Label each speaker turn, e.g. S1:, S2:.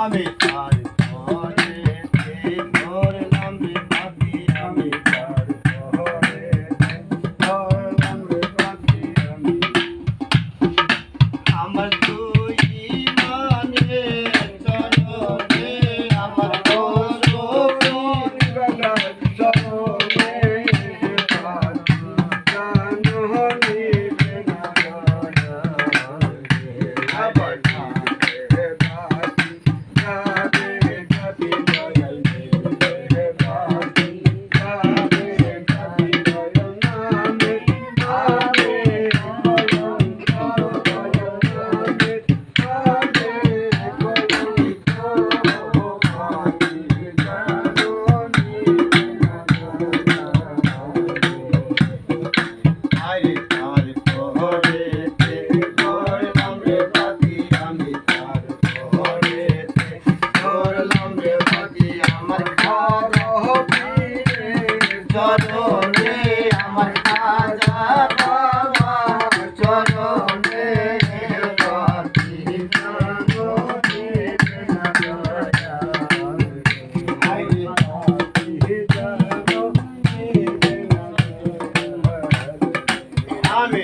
S1: আমি তার ঘরে ধরলাম রে পাখি আমি তার ঘরে ধরলাম রে পাখি আমি আমার দুই মানে চরণে আমার চরণে আমার খাজা বাবা চরণে পাখি আমি